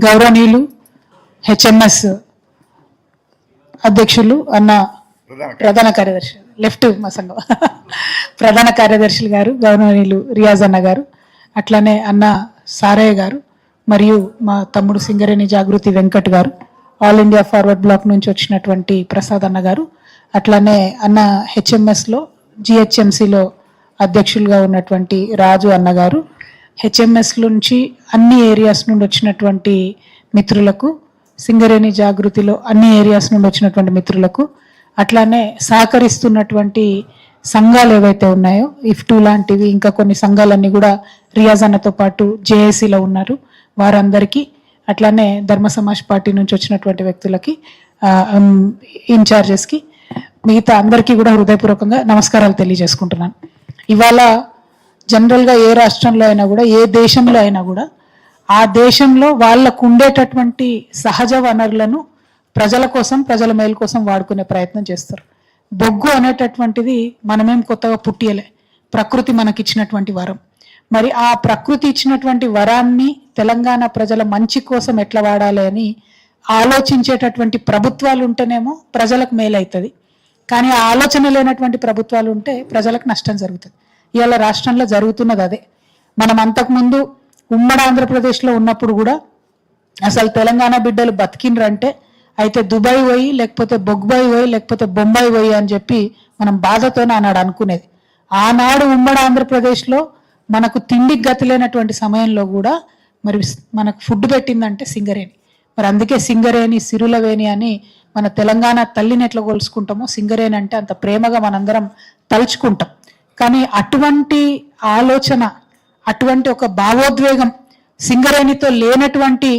గౌరవనీయులు హెచ్ఎంఎస్ అధ్యక్షులు అన్న ప్రధాన కార్యదర్శి లెఫ్ట్ మా సంఘం ప్రధాన కార్యదర్శులు గారు గౌరవనీయులు రియాజ్ అన్న గారు, అట్లానే అన్న సారయ్య గారు, మరియు మా తమ్ముడు సింగరేణి జాగృతి వెంకట్ గారు, ఆల్ ఇండియా ఫార్వర్డ్ బ్లాక్ నుంచి వచ్చినటువంటి ప్రసాద్ అన్న గారు, అట్లానే అన్న హెచ్ఎంఎస్లో జిహెచ్ఎంసిలో అధ్యక్షులుగా ఉన్నటువంటి రాజు అన్న గారు, హెచ్ఎంఎస్ నుంచి అన్ని ఏరియాస్ నుండి వచ్చినటువంటి మిత్రులకు, సింగరేణి జాగృతిలో అన్ని ఏరియాస్ నుండి వచ్చినటువంటి మిత్రులకు, అట్లానే సహకరిస్తున్నటువంటి సంఘాలు ఏవైతే ఉన్నాయో ఇఫ్టూ లాంటివి ఇంకా కొన్ని సంఘాలన్నీ కూడా రియాజ్ అన్నతో పాటు జేఏసీలో ఉన్నారు వారందరికీ, అట్లానే ధర్మ సమాజ్ పార్టీ నుంచి వచ్చినటువంటి వ్యక్తులకి, ఇన్ఛార్జెస్కి, మిగతా అందరికీ కూడా హృదయపూర్వకంగా నమస్కారాలు తెలియజేసుకుంటున్నాను. ఇవాళ జనరల్గా ఏ రాష్ట్రంలో అయినా కూడా ఏ దేశంలో అయినా కూడా ఆ దేశంలో వాళ్ళకు ఉండేటటువంటి సహజ వనరులను ప్రజల కోసం ప్రజల మేలు కోసం వాడుకునే ప్రయత్నం చేస్తారు. బొగ్గు అనేటటువంటిది మనమేం కొత్తగా పుట్టియలే, ప్రకృతి మనకిచ్చినటువంటి వరం. మరి ఆ ప్రకృతి ఇచ్చినటువంటి వరాన్ని తెలంగాణ ప్రజల మంచి కోసం ఎట్లా వాడాలి అని ఆలోచించేటటువంటి ప్రభుత్వాలు ఉంటేనేమో ప్రజలకు మేలవుతుంది, కానీ ఆ ఆలోచన లేనటువంటి ప్రభుత్వాలు ఉంటే ప్రజలకు నష్టం జరుగుతుంది. ఇవాళ రాష్ట్రంలో జరుగుతున్నది అదే. మనం అంతకుముందు ఉమ్మడి ఆంధ్రప్రదేశ్లో ఉన్నప్పుడు కూడా అసలు తెలంగాణ బిడ్డలు బతికినరంటే అయితే దుబాయ్ పోయి లేకపోతే బొగ్బాయి పోయి లేకపోతే బొంబాయి పోయి అని చెప్పి మనం బాధతోనే ఆనాడు అనుకునేది. ఆనాడు ఉమ్మడి ఆంధ్రప్రదేశ్లో మనకు తిండికి గతి లేనటువంటి సమయంలో కూడా మరి మనకు ఫుడ్ పెట్టిందంటే సింగరేణి. మరి అందుకే సింగరేణి సిరులవేణి అని మన తెలంగాణ తల్లిని ఎట్లా కొలుసుకుంటామో సింగరేణి అంటే అంత ప్రేమగా మనందరం తలుచుకుంటాం. కానీ అటువంటి ఆలోచన, అటువంటి ఒక భావోద్వేగం సింగరేణితో లేనటువంటి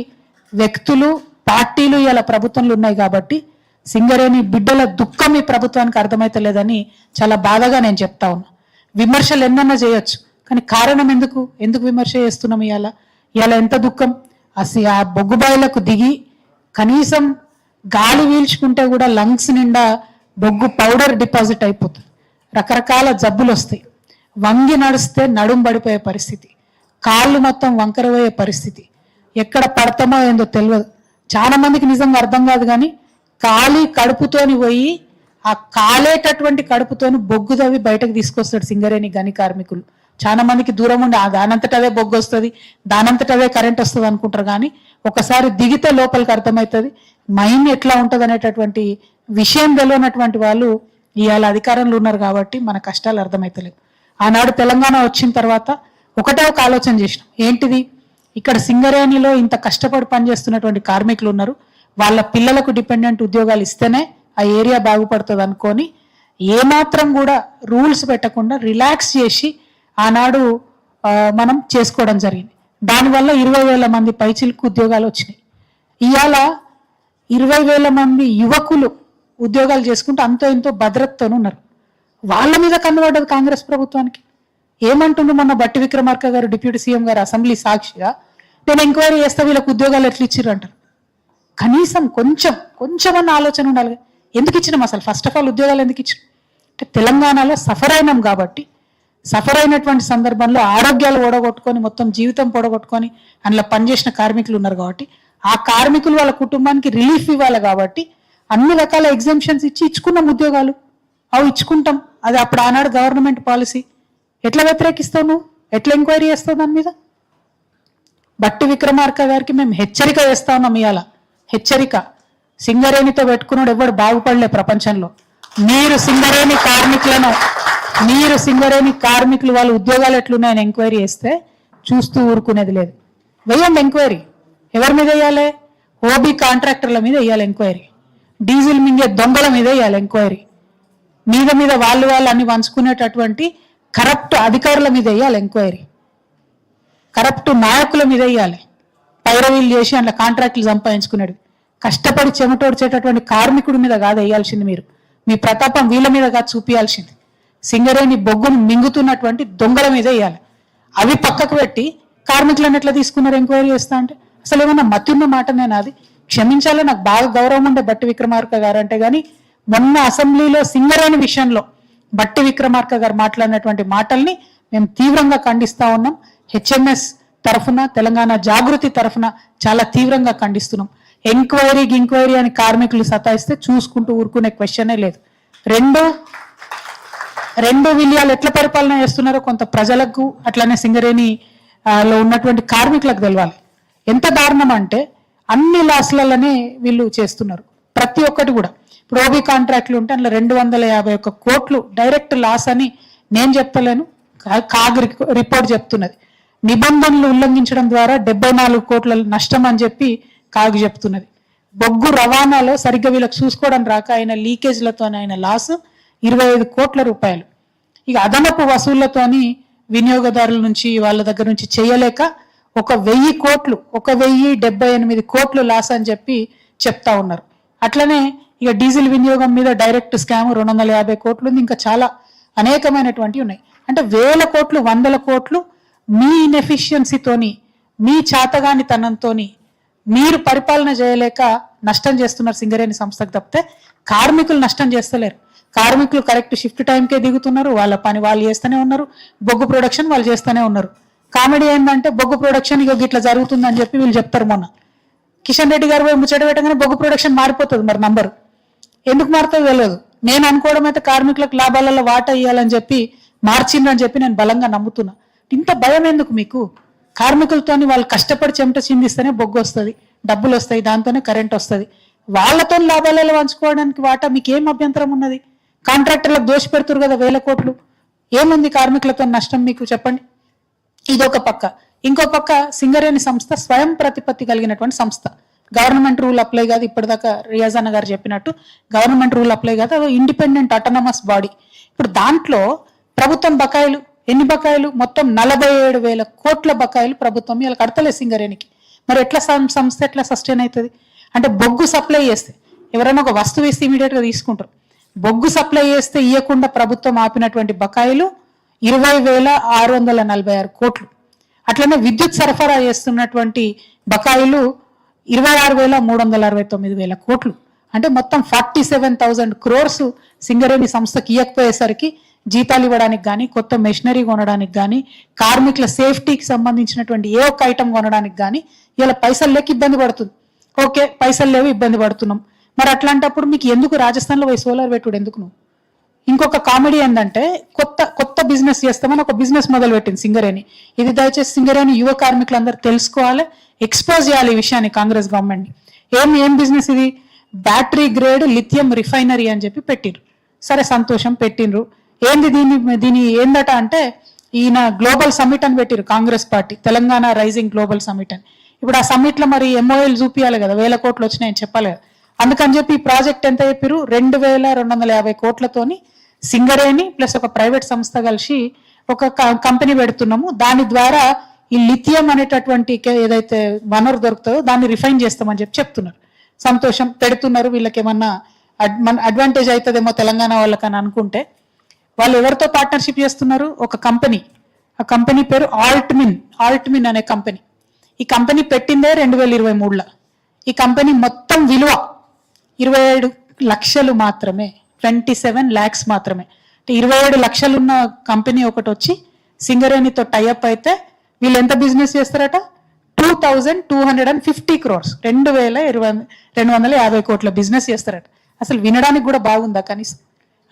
వ్యక్తులు, పార్టీలు ఇలా ప్రభుత్వంలో ఉన్నాయి. కాబట్టి సింగరేణి బిడ్డల దుఃఖం ఈ ప్రభుత్వానికి అర్థమైతలేదని చాలా బాధగా నేను చెప్తా ఉన్నా. విమర్శలు ఎన్నన్నా చేయొచ్చు, కానీ కారణం ఎందుకు విమర్శ చేస్తున్నాం? ఇవాళ ఎంత దుఃఖం. అసలు ఆ బొగ్గుబాయిలకు దిగి కనీసం గాలి పీల్చుకుంటే కూడా లంగ్స్ నిండా బొగ్గు పౌడర్ డిపాజిట్ అయిపోతుంది, రకరకాల జబ్బులు వస్తాయి, వంగి నడిస్తే నడుం పడిపోయే పరిస్థితి, కాళ్ళు మొత్తం వంకరపోయే పరిస్థితి, ఎక్కడ పడతామో ఏందో తెలియదు. చాలా మందికి నిజంగా అర్థం కాదు, కానీ ఖాళీ కడుపుతోని పోయి ఆ కాలేటటువంటి కడుపుతోని బొగ్గు తవ్వి బయటకు తీసుకొస్తాడు సింగరేణి గని కార్మికులు. చాలా మందికి దూరం ఉండి దానంతటవే బొగ్గు వస్తుంది, దానంతటవే కరెంట్ వస్తుంది అనుకుంటారు, కానీ ఒకసారి దిగితే లోపలికి అర్థమవుతుంది మైన్ ఎట్లా ఉంటుంది అనేటటువంటి విషయం తెలియనటువంటి వాళ్ళు ఇవాళ అధికారంలో ఉన్నారు. కాబట్టి మన కష్టాలు అర్థమవుతలేవు. ఆనాడు తెలంగాణ వచ్చిన తర్వాత ఒకటే ఒక ఆలోచన చేసినాం. ఏంటిది? ఇక్కడ సింగరేణిలో ఇంత కష్టపడి పనిచేస్తున్నటువంటి కార్మికులు ఉన్నారు, వాళ్ళ పిల్లలకు డిపెండెంట్ ఉద్యోగాలు ఇస్తేనే ఆ ఏరియా బాగుపడుతుంది అనుకొని ఏమాత్రం కూడా రూల్స్ పెట్టకుండా రిలాక్స్ చేసి ఆనాడు మనం చేసుకోవడం జరిగింది. దానివల్ల 20,000 మంది పైచిలకు ఉద్యోగాలు వచ్చినాయి. ఇవాళ 20,000 మంది యువకులు ఉద్యోగాలు చేసుకుంటూ అంతో ఇంతో భద్రతతో ఉన్నారు. వాళ్ళ మీద కన్నుపడ్డది కాంగ్రెస్ ప్రభుత్వానికి. ఏమంటుండ్రు మొన్న బట్టి విక్రమార్క గారు డిప్యూటీ సీఎం గారు అసెంబ్లీ సాక్షిగా, నేను ఎంక్వైరీ చేస్తే వీళ్ళకి ఉద్యోగాలు ఎట్లా ఇచ్చిర్రు అంటారు. కనీసం కొంచెమన్న ఆలోచన ఉండాలి. ఎందుకు ఇచ్చినాం అసలు? ఫస్ట్ ఆఫ్ ఆల్ ఉద్యోగాలు ఎందుకు ఇచ్చినాం అంటే తెలంగాణలో సఫర్ అయినాం కాబట్టి, సఫర్ అయినటువంటి సందర్భంలో ఆరోగ్యాలు ఓడగొట్టుకొని మొత్తం జీవితం పొడగొట్టుకొని అందులో పనిచేసిన కార్మికులు ఉన్నారు కాబట్టి ఆ కార్మికులు వాళ్ళ కుటుంబానికి రిలీఫ్ ఇవ్వాలి కాబట్టి అన్ని రకాల ఎగ్జామ్షన్స్ ఇచ్చుకున్నాం ఉద్యోగాలు. అవి ఇచ్చుకుంటాం. అది అప్పుడు ఆనాడు గవర్నమెంట్ పాలసీ. ఎట్లా వ్యతిరేకిస్తావు నువ్వు? ఎట్లా ఎంక్వైరీ చేస్తావు దాని మీద? బట్టి విక్రమార్క గారికి మేము హెచ్చరిక చేస్తా ఉన్నాం. ఇవాళ హెచ్చరిక, సింగరేణితో పెట్టుకున్నాడు ఎవడు బాగుపడలే ప్రపంచంలో. మీరు సింగరేణి కార్మికులు వాళ్ళ ఉద్యోగాలు ఎట్లున్నాయని ఎంక్వైరీ చేస్తే చూస్తూ ఊరుకునేది లేదు. వెయ్యండి ఎంక్వైరీ. ఎవరి మీద వేయాలి? ఓబీ కాంట్రాక్టర్ల మీద వేయాలి ఎంక్వైరీ, డీజిల్ మింగే దొంగల మీద వేయాలి ఎంక్వైరీ, మీద వాళ్ళు అన్ని పంచుకునేటటువంటి కరప్ట్ అధికారుల మీద వేయాలి ఎంక్వైరీ, కరప్ట్ నాయకుల మీద వేయాలి, పైరవీలు చేసి అందులో కాంట్రాక్టులు సంపాదించుకునేది. కష్టపడి చెమటోడ్చేటటువంటి కార్మికుడి మీద కాదు వేయాల్సింది. మీరు మీ ప్రతాపం వీళ్ళ మీద కాదు చూపించాల్సింది. సింగరేణి బొగ్గును మింగుతున్నటువంటి దొంగల మీద వేయాలి. అవి పక్కకు పెట్టి కార్మికులను ఎట్లా తీసుకున్నారు ఎంక్వైరీ చేస్తా అంటే అసలు ఏమన్నా మత్తున్న మాటనే నాది. క్షమించాలి, నాకు బాగా గౌరవం ఉండే బట్టి విక్రమార్క గారు అంటే, కానీ మొన్న అసెంబ్లీలో సింగరేణి విషయంలో బట్టి విక్రమార్క గారు మాట్లాడినటువంటి మాటల్ని మేము తీవ్రంగా ఖండిస్తా ఉన్నాం. హెచ్ఎంఎస్ తరఫున, తెలంగాణ జాగృతి తరఫున చాలా తీవ్రంగా ఖండిస్తున్నాం. ఎంక్వైరీ అని కార్మికులు సతాయిస్తే చూసుకుంటూ ఊరుకునే క్వశ్చనే లేదు. రెండు విలియాలు ఎట్లా పరిపాలన చేస్తున్నారో కొంత ప్రజలకు అట్లానే సింగరేణి లో ఉన్నటువంటి కార్మికులకు తెలవాలి. ఎంత దారుణం అంటే అన్ని లాస్లలోనే వీళ్ళు చేస్తున్నారు. ప్రతి ఒక్కటి కూడా ఇప్పుడు ఓబీ కాంట్రాక్ట్లు ఉంటే అందులో 251 కోట్లు డైరెక్ట్ లాస్ అని నేను చెప్పలేను, కాగ్ రిపోర్ట్ చెప్తున్నది. నిబంధనలు ఉల్లంఘించడం ద్వారా 74 కోట్ల నష్టం అని చెప్పి కాగ్ చెప్తున్నది. బొగ్గు రవాణాలో సరిగ్గా వీళ్ళకి చూసుకోవడం రాక ఆయన లీకేజ్లతో ఆయన లాస్ 25 కోట్ల రూపాయలు. ఇక అదనపు వసూళ్లతోని వినియోగదారుల నుంచి వాళ్ళ దగ్గర నుంచి చేయలేక 1000 కోట్లు 1078 కోట్లు లాస్ అని చెప్పి చెప్తా ఉన్నారు. అట్లనే ఇక డీజిల్ వినియోగం మీద డైరెక్ట్ స్కామ్ 250 కోట్లు ఉంది. ఇంకా చాలా అనేకమైనటువంటివి ఉన్నాయి. అంటే 1000 కోట్లు 100 కోట్లు మీ ఇన్ఎఫిషియన్సీతోని, మీ చాతగానితనంతోని మీరు పరిపాలన చేయలేక నష్టం చేస్తున్నారు సింగరేణి సంస్థకు తప్పితే కార్మికులు నష్టం చేస్తలేరు. కార్మికులు కరెక్ట్ షిఫ్ట్ టైంకే దిగుతున్నారు, వాళ్ళ పని వాళ్ళు చేస్తూనే ఉన్నారు, బొగ్గు ప్రొడక్షన్ వాళ్ళు చేస్తూనే ఉన్నారు. కామెడీ ఏంటంటే బొగ్గు ప్రొడక్షన్ ఇక ఇట్లా జరుగుతుందని చెప్పి వీళ్ళు చెప్తారు. మొన్న కిషన్ రెడ్డి గారు పోయి ముచ్చట పెట్టగానే బొగ్గు ప్రొడక్షన్ మారిపోతుంది. మరి నంబరు ఎందుకు మారుతుందో తెలియదు. నేను అనుకోవడం అయితే కార్మికులకు లాభాలలో వాటా ఇవ్వాలని చెప్పి మార్చిండ్రని చెప్పి నేను బలంగా నమ్ముతున్నా. ఇంత భయం ఎందుకు మీకు? కార్మికులతోని వాళ్ళు కష్టపడి చెమట చిందిస్తేనే బొగ్గు వస్తుంది, డబ్బులు వస్తాయి, దాంతోనే కరెంట్ వస్తుంది. వాళ్ళతో లాభాలలో పంచుకోవడానికి వాటా మీకు ఏం అభ్యంతరం ఉన్నది? కాంట్రాక్టర్లకు దోషి పెడుతురు కదా 1000 కోట్లు. ఏముంది కార్మికులతో నష్టం మీకు చెప్పండి? ఇదొక పక్క. ఇంకో పక్క సింగరేణి సంస్థ స్వయం ప్రతిపత్తి కలిగినటువంటి సంస్థ. గవర్నమెంట్ రూల్ అప్లై కాదు. ఇప్పటిదాకా రియాజ్ అన్న గారు చెప్పినట్టు గవర్నమెంట్ రూల్ అప్లై కాదు, అది ఇండిపెండెంట్ ఆటోనమస్ బాడీ. ఇప్పుడు దాంట్లో ప్రభుత్వం బకాయిలు ఎన్ని బకాయిలు? మొత్తం 47,000 కోట్ల బకాయిలు ప్రభుత్వం ఇలా కడతలేదు సింగరేణికి. మరి ఎట్లా సంస్థ ఎట్లా సస్టైన్ అవుతుంది? అంటే బొగ్గు సప్లై చేస్తే ఎవరైనా ఒక వస్తువు ఇస్తే ఇమీడియట్ గా తీసుకుంటారు. బొగ్గు సప్లై చేస్తే ఇవ్వకుండా ప్రభుత్వం ఆపినటువంటి బకాయిలు 20,646 కోట్లు. అట్లనే విద్యుత్ సరఫరా చేస్తున్నటువంటి బకాయిలు 26,369 కోట్లు. అంటే మొత్తం 47,000 crores సింగరేణి సంస్థకి ఇవ్వకపోయేసరికి జీతాలు ఇవ్వడానికి కానీ, కొత్త మెషినరీ కొనడానికి కానీ, కార్మికుల సేఫ్టీకి సంబంధించినటువంటి ఏ ఒక్క ఐటమ్ కొనడానికి కానీ ఇలా పైసలు లేక ఇబ్బంది పడుతుంది. ఓకే, పైసలు లేవు, ఇబ్బంది పడుతున్నాం. మరి అట్లాంటప్పుడు మీకు ఎందుకు రాజస్థాన్లో పోయి సోలార్ పెట్టుడు ఎందుకు? నువ్వు ఇంకొక కామెడీ ఏంటంటే కొత్త బిజినెస్ చేస్తామని ఒక బిజినెస్ మొదలు పెట్టింది సింగరేణి. ఇది దయచేసి సింగరేణి యువ కార్మికులందరూ తెలుసుకోవాలి, ఎక్స్పోజ్ చేయాలి ఈ విషయాన్ని కాంగ్రెస్ గవర్నమెంట్. ఏం బిజినెస్ ఇది? బ్యాటరీ గ్రేడ్ లిథియం రిఫైనరీ అని చెప్పి పెట్టిండ్రు. సరే, సంతోషం, పెట్టిండ్రు. ఏంది దీని ఏందట అంటే ఈయన గ్లోబల్ సమ్మిట్ అని పెట్టిరు Congress party, Telangana rising global summit అని. ఇప్పుడు ఆ సమ్మిట్ లో మరి MOL చూపియాలి కదా, 1000 కోట్లు వచ్చినాయని చెప్పాలి కదా. అందుకని చెప్పి ఈ ప్రాజెక్ట్ ఎంత చెప్పారు? 2,250 కోట్లతోని సింగరేణి ప్లస్ ఒక ప్రైవేట్ సంస్థ కలిసి ఒక కంపెనీ పెడుతున్నాము. దాని ద్వారా ఈ లిథియం అనేటటువంటి ఏదైతే వనరు దొరుకుతుందో దాన్ని రిఫైన్ చేస్తామని చెప్తున్నారు. సంతోషం, పెడుతున్నారు. వీళ్ళకి ఏమన్నా అడ్వాంటేజ్ అవుతుందేమో తెలంగాణ వాళ్ళకని అనుకుంటే వాళ్ళు ఎవరితో పార్ట్నర్షిప్ చేస్తున్నారు? ఒక కంపెనీ. ఆ కంపెనీ పేరు ఆల్ట్మిన్ అనే కంపెనీ. ఈ కంపెనీ పెట్టిందే 2023లో. ఈ కంపెనీ మొత్తం విలువ 27 లక్షలు మాత్రమే, 27 lakhs మాత్రమే. 27 లక్షలున్న కంపెనీ ఒకటి వచ్చి సింగరేణితో టైఅప్ అయితే వీళ్ళు ఎంత బిజినెస్ చేస్తారట? 2,250 crores, 2,250 కోట్ల బిజినెస్ చేస్తారట. అసలు వినడానికి కూడా బాగుందా? కనీసం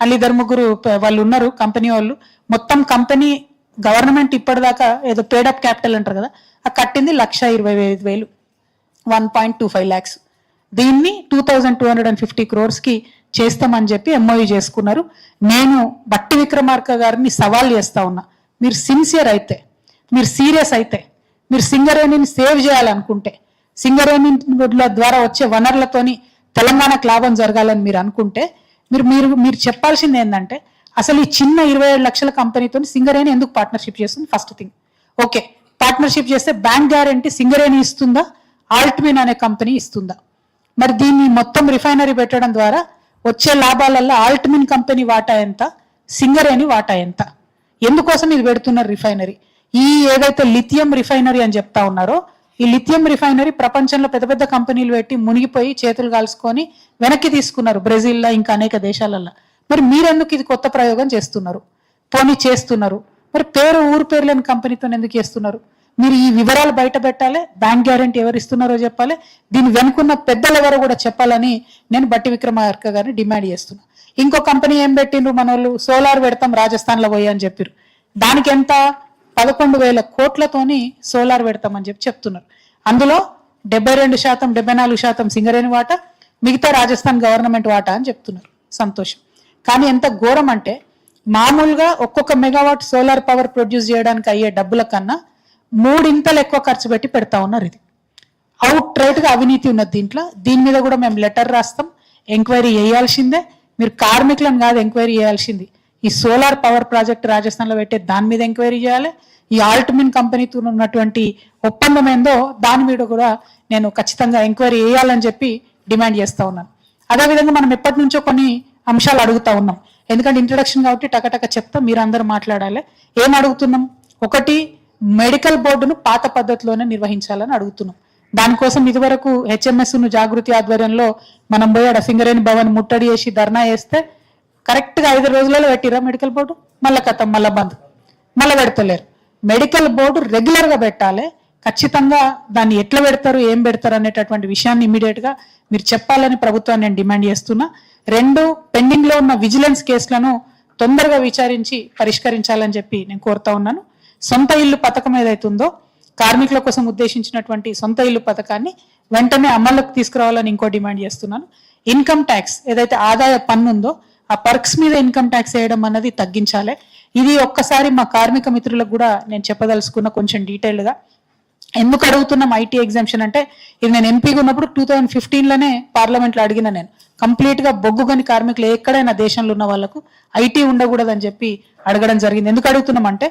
వాళ్ళు 2-3 వాళ్ళు ఉన్నారు కంపెనీ వాళ్ళు. మొత్తం కంపెనీ గవర్నమెంట్ ఇప్పటిదాకా ఏదో పేడప్ క్యాపిటల్ అంటారు కదా, ఆ కట్టింది 1,25,000, 1.25 lakhs. దీన్ని 2,250 crores కి చేస్తామని చెప్పి MOU చేసుకున్నారు. నేను బట్టి విక్రమార్క గారిని సవాల్ చేస్తా ఉన్నా, మీరు సిన్సియర్ అయితే, మీరు సీరియస్ అయితే, మీరు సింగరేణిని సేవ్ చేయాలనుకుంటే, సింగరేణి ద్వారా వచ్చే వనరులతోని తెలంగాణకు లాభం జరగాలని మీరు అనుకుంటే మీరు చెప్పాల్సింది ఏంటంటే అసలు ఈ చిన్న 27 లక్షల కంపెనీతో సింగరేణి ఎందుకు పార్ట్నర్షిప్ చేస్తుంది? First thing. ఓకే, పార్ట్నర్షిప్ చేస్తే బ్యాంక్ గ్యారంటీ సింగరేణి ఇస్తుందా, ఆల్ట్మిన్ అనే కంపెనీ ఇస్తుందా? మరి దీన్ని మొత్తం రిఫైనరీ పెట్టడం ద్వారా వచ్చే లాభాలలో ఆల్ట్మిన్ కంపెనీ వాటా ఎంత, సింగరేణి వాటా ఎంత? ఎందుకోసం ఇది పెడుతున్నారు రిఫైనరీ? ఈ ఏదైతే లిథియం రిఫైనరీ అని చెప్తా ఉన్నారో, ఈ లిథియం రిఫైనరీ ప్రపంచంలో పెద్ద పెద్ద కంపెనీలు పెట్టి మునిగిపోయి చేతులు కాల్చుకొని వెనక్కి తీసుకున్నారు, బ్రెజిల్లో ఇంకా అనేక దేశాలలో. మరి మీరెందుకు ఇది కొత్త ప్రయోగం చేస్తున్నారు? పోనీ చేస్తున్నారు, మరి ఊరు పేరు లేని కంపెనీతో ఎందుకు చేస్తున్నారు? మీరు ఈ వివరాలు బయట పెట్టాలి, బ్యాంక్ గ్యారెంటీ ఎవరు ఇస్తున్నారో చెప్పాలి, దీని వెనుకున్న పెద్దలు ఎవరో కూడా చెప్పాలని నేను బట్టి విక్రమార్క గారిని డిమాండ్ చేస్తున్నా. ఇంకో కంపెనీ ఏం పెట్టిండ్రు మన వాళ్ళు, సోలార్ పెడతాం రాజస్థాన్లో పోయి అని చెప్పారు. దానికి ఎంత 11,000 కోట్లతోని సోలార్ పెడతామని చెప్తున్నారు. అందులో 72%, 74% సింగరేణి వాటా, మిగతా రాజస్థాన్ గవర్నమెంట్ వాటా అని చెప్తున్నారు. సంతోషం. కానీ ఎంత ఘోరం అంటే మామూలుగా ఒక్కొక్క మెగావాట్ సోలార్ పవర్ ప్రొడ్యూస్ చేయడానికి అయ్యే డబ్బుల కన్నా 3 ఇంతలు ఎక్కువ ఖర్చు పెట్టి పెడతా ఉన్నారు. ఇది అవుట్ రైట్ గా అవినీతి ఉన్నది దీంట్లో. దీని మీద కూడా మేము లెటర్ రాస్తాం, ఎంక్వైరీ చేయాల్సిందే. మీరు కార్మికులను కాదు ఎంక్వైరీ చేయాల్సింది, ఈ సోలార్ పవర్ ప్రాజెక్ట్ రాజస్థాన్లో పెట్టే దాని మీద ఎంక్వైరీ చేయాలి. ఈ ఆల్ట్మిన్ కంపెనీతో ఉన్నటువంటి ఒప్పందం ఏందో దాని మీద కూడా నేను ఖచ్చితంగా ఎంక్వైరీ చేయాలని చెప్పి డిమాండ్ చేస్తా ఉన్నాను. అదేవిధంగా మనం ఎప్పటి నుంచో కొన్ని అంశాలు అడుగుతా ఉన్నాం. ఎందుకంటే ఇంట్రడక్షన్ కాబట్టి టకటక చెప్తా, మీరు అందరూ మాట్లాడాలి. ఏం అడుగుతున్నాం? ఒకటి, మెడికల్ బోర్డును పాత పద్ధతిలోనే నిర్వహించాలని అడుగుతున్నాం. దానికోసం ఇదివరకు హెచ్ఎంఎస్ను జాగృతి ఆధ్వర్యంలో మనం పోయాడు సింగరేణి భవన్ ముట్టడి చేసి ధర్నా చేస్తే కరెక్ట్గా 5 రోజులలో పెట్టిరా మెడికల్ బోర్డు, మళ్ళా కథం, మళ్ళా బంద్, మళ్ళీ పెడతలేరు. మెడికల్ బోర్డు రెగ్యులర్గా పెట్టాలి. ఖచ్చితంగా దాన్ని ఎట్లా పెడతారు, ఏం పెడతారు అనేటటువంటి విషయాన్ని ఇమీడియట్గా మీరు చెప్పాలని ప్రభుత్వాన్ని నేను డిమాండ్ చేస్తున్నా. 2, పెండింగ్లో ఉన్న విజిలెన్స్ కేసులను తొందరగా విచారించి పరిష్కరించాలని చెప్పి నేను కోరుతా ఉన్నాను. సొంత ఇల్లు పథకం ఏదైతుందో కార్మికుల కోసం ఉద్దేశించినటువంటి సొంత ఇల్లు పథకాన్ని వెంటనే అమల్లోకి తీసుకురావాలని ఇంకో డిమాండ్ చేస్తున్నాను. ఇన్కమ్ ట్యాక్స్ ఏదైతే ఆదాయ పన్ను ఉందో ఆ పర్క్స్ మీద ఇన్కమ్ ట్యాక్స్ వేయడం అన్నది తగ్గించాలి. ఇది ఒక్కసారి మా కార్మిక మిత్రులకు కూడా నేను చెప్పదలుచుకున్న కొంచెం డీటెయిల్డ్గా. ఎందుకు అడుగుతున్నాం ఐటీ ఎగ్జామ్షన్ అంటే, ఇది నేను ఎంపీగా ఉన్నప్పుడు 2015లోనే పార్లమెంట్లో అడిగిన, నేను కంప్లీట్గా బొగ్గుగని కార్మికులు ఎక్కడైనా దేశంలో ఉన్న వాళ్ళకు ఐటీ ఉండకూడదని చెప్పి అడగడం జరిగింది. ఎందుకు అడుగుతున్నాం అంటే,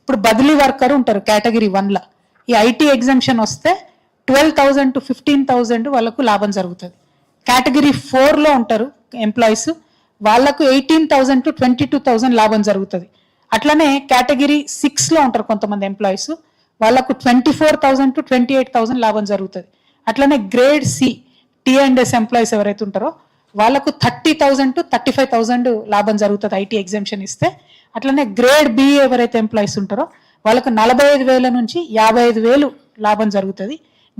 ఇప్పుడు బదిలీ వర్కర్ ఉంటారు కేటగిరీ 1లా, ఈ ఐటీ ఎగ్జామ్షన్ వస్తే 12,000 to 15,000 వాళ్ళకు లాభం జరుగుతుంది. కేటగిరీ 4లో ఉంటారు ఎంప్లాయీస్, వాళ్ళకు 18,000 to 22,000 లాభం జరుగుతుంది. అట్లనే కేటగిరీ 6లో ఉంటారు కొంతమంది ఎంప్లాయీస్, వాళ్ళకు 24,000 to 28,000 లాభం జరుగుతుంది. అట్లనే గ్రేడ్ సి టీ&ఎస్ ఎంప్లాయీస్ ఎవరైతే ఉంటారో వాళ్ళకు 30,000 to 35,000 లాభం జరుగుతుంది ఐటీ ఎగ్జామ్షన్ ఇస్తే. అట్లనే గ్రేడ్ బి ఎవరైతే ఎంప్లాయీస్ ఉంటారో వాళ్ళకు 45,000 నుంచి 55,000 లాభం జరుగుతుంది.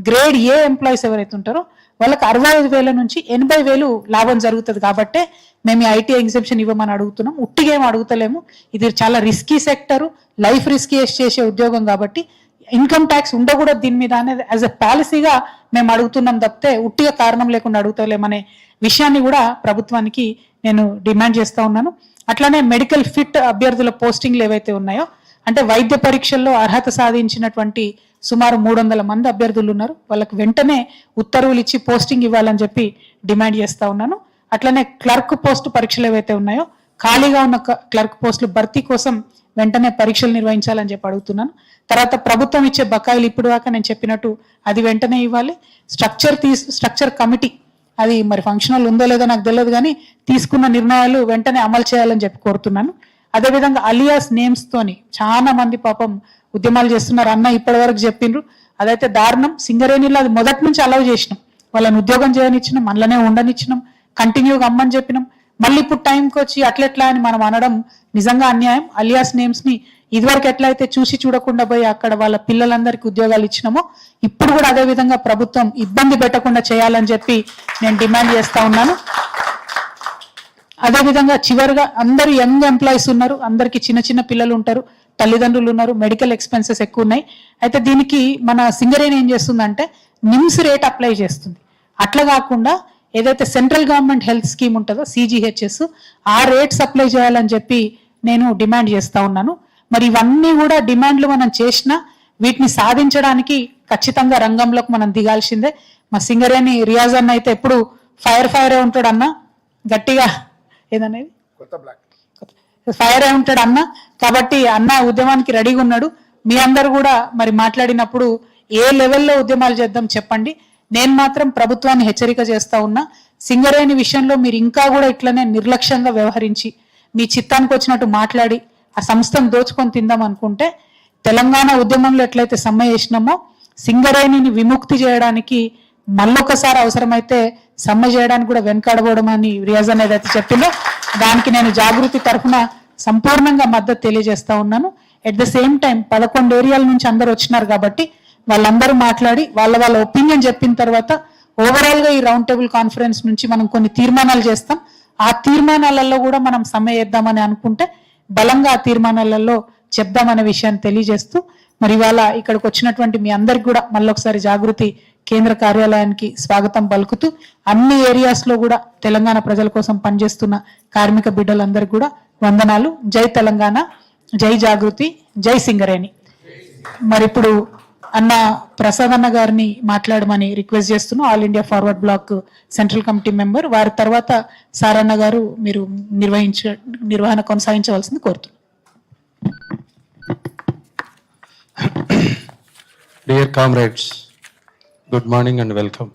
గ్రేడ్ ఏ ఎంప్లాయీస్ ఎవరైతే ఉంటారో వాళ్ళకి 65,000 నుంచి 80,000 లాభం జరుగుతుంది. కాబట్టి మేము ఈ ఐటీ ఎగ్జామ్షన్ ఇవ్వమని అడుగుతున్నాం. ఉట్టిగా ఏం అడుగుతలేము. ఇది చాలా రిస్కీ సెక్టరు, లైఫ్ రిస్కీ చేసే ఉద్యోగం కాబట్టి ఇన్కమ్ ట్యాక్స్ ఉండకూడదు దీని మీద అనేది యాజ్ ఎ పాలసీగా మేము అడుగుతున్నాం తప్పితే ఉట్టిగా కారణం లేకుండా అడుగుతలేమనే విషయాన్ని కూడా ప్రభుత్వానికి నేను డిమాండ్ చేస్తూ ఉన్నాను. అట్లానే మెడికల్ ఫిట్ అభ్యర్థుల పోస్టింగ్లు ఏవైతే ఉన్నాయో, అంటే వైద్య పరీక్షల్లో అర్హత సాధించినటువంటి సుమారు 300 మంది అభ్యర్థులు ఉన్నారు, వాళ్ళకి వెంటనే ఉత్తర్వులు ఇచ్చి పోస్టింగ్ ఇవ్వాలని చెప్పి డిమాండ్ చేస్తూ ఉన్నాను. అట్లనే క్లర్క్ పోస్ట్ పరీక్షలు ఏవైతే ఉన్నాయో, ఖాళీగా ఉన్న క్లర్క్ పోస్టులు భర్తీ కోసం వెంటనే పరీక్షలు నిర్వహించాలని చెప్పి అడుగుతున్నాను. తర్వాత ప్రభుత్వం ఇచ్చే బకాయిలు ఇప్పుడు దాకా నేను చెప్పినట్టు అది వెంటనే ఇవ్వాలి. స్ట్రక్చర్ కమిటీ అది మరి ఫంక్షనల్ ఉందో లేదో నాకు తెలియదు, కానీ తీసుకున్న నిర్ణయాలు వెంటనే అమలు చేయాలని చెప్పి కోరుతున్నాను. అదేవిధంగా అలియాస్ నేమ్స్ తోని చాలా మంది పాపం ఉద్యమాలు చేస్తున్నారు. అన్న ఇప్పటి వరకు చెప్పిండ్రు, అదైతే దారుణం. సింగరేణిలో అది మొదటి నుంచి అలౌ చేసినాం, వాళ్ళని ఉద్యోగం చేయనిచ్చినాం, మనలోనే ఉండనిచ్చినాం, కంటిన్యూగా అమ్మని చెప్పినాం. మళ్ళీ ఇప్పుడు టైంకి వచ్చి అట్లెట్లా అని మనం అనడం నిజంగా అన్యాయం. అలియాస్ నేమ్స్ ని ఇదివరకు ఎట్లయితే చూసి చూడకుండా పోయి అక్కడ వాళ్ళ పిల్లలందరికీ ఉద్యోగాలు ఇచ్చినామో, ఇప్పుడు కూడా అదే విధంగా ప్రభుత్వం ఇబ్బంది పెట్టకుండా చేయాలని చెప్పి నేను డిమాండ్ చేస్తా ఉన్నాను. అదేవిధంగా చివరిగా అందరూ యంగ్ ఎంప్లాయీస్ ఉన్నారు, అందరికీ చిన్న చిన్న పిల్లలు ఉంటారు, తల్లిదండ్రులు ఉన్నారు, మెడికల్ ఎక్స్పెన్సెస్ ఎక్కువ ఉన్నాయి. అయితే దీనికి మన సింగరేణి ఏం చేస్తుందంటే నిమ్స్ రేట్ అప్లై చేస్తుంది. అట్లా కాకుండా ఏదైతే సెంట్రల్ గవర్నమెంట్ హెల్త్ స్కీమ్ ఉంటుందో సిజిహెచ్ఎస్, ఆ రేట్స్ అప్లై చేయాలని చెప్పి నేను డిమాండ్ చేస్తా ఉన్నాను. మరి ఇవన్నీ కూడా డిమాండ్లు మనం చేసినా వీటిని సాధించడానికి ఖచ్చితంగా రంగంలోకి మనం దిగాల్సిందే. మా సింగరేణి రియాజ్ అన్న అయితే ఎప్పుడు ఫైర్ ఉంటాడు అన్న, గట్టిగా ఏదనేది ఫైర్ అయి ఉంటాడు అన్న. కాబట్టి అన్న ఉద్యమానికి రెడీగా ఉన్నాడు. మీ అందరు కూడా మరి మాట్లాడినప్పుడు ఏ లెవెల్లో ఉద్యమాలు చేద్దాం చెప్పండి. నేను మాత్రం ప్రభుత్వాన్ని హెచ్చరిక చేస్తా ఉన్నా, సింగరేణి విషయంలో మీరు ఇంకా కూడా ఇట్లనే నిర్లక్ష్యంగా వ్యవహరించి మీ చిత్తానికి వచ్చినట్టు మాట్లాడి ఆ సంస్థను దోచుకొని తిందాం అనుకుంటే, తెలంగాణ ఉద్యమంలో ఎట్లయితే సమ్మె చేసినామో సింగరేణిని విముక్తి చేయడానికి మళ్ళొకసారి అవసరమైతే సమ్మె చేయడానికి కూడా వెనకాడబోవడం అని రియాజ్ అనేది అయితే చెప్పిందో దానికి నేను జాగృతి తరఫున సంపూర్ణంగా మద్దతు తెలియజేస్తా ఉన్నాను. ఎట్ ద సేమ్ టైం 11 ఏరియాల నుంచి అందరు వచ్చినారు కాబట్టి వాళ్ళందరూ మాట్లాడి వాళ్ళ ఒపీనియన్ చెప్పిన తర్వాత ఓవరాల్ గా ఈ రౌండ్ టేబుల్ కాన్ఫరెన్స్ నుంచి మనం కొన్ని తీర్మానాలు చేస్తాం. ఆ తీర్మానాలలో కూడా మనం సమ్మె చేద్దామని అనుకుంటే బలంగా ఆ తీర్మానాలలో చెప్దామనే విషయాన్ని తెలియజేస్తూ మరి ఇవాళ ఇక్కడికి వచ్చినటువంటి మీ అందరికి కూడా మళ్ళొకసారి జాగృతి కేంద్ర కార్యాలయానికి స్వాగతం పలుకుతూ అన్ని ఏరియాస్ లో కూడా తెలంగాణ ప్రజల కోసం పనిచేస్తున్న కార్మిక బిడ్డలందరికీ కూడా వందనాలు. జై తెలంగాణ, జై జాగృతి, జై సింగరేణి. మరి ఇప్పుడు అన్న ప్రసాద్ అన్న గారిని మాట్లాడమని రిక్వెస్ట్ చేస్తున్నాం. All India forward bloc central committee member. వారి తర్వాత సారన్న గారు మీరు నిర్వహణ కొనసాగించవలసింది కోరుతున్నాం. Dear comrades, good morning and welcome.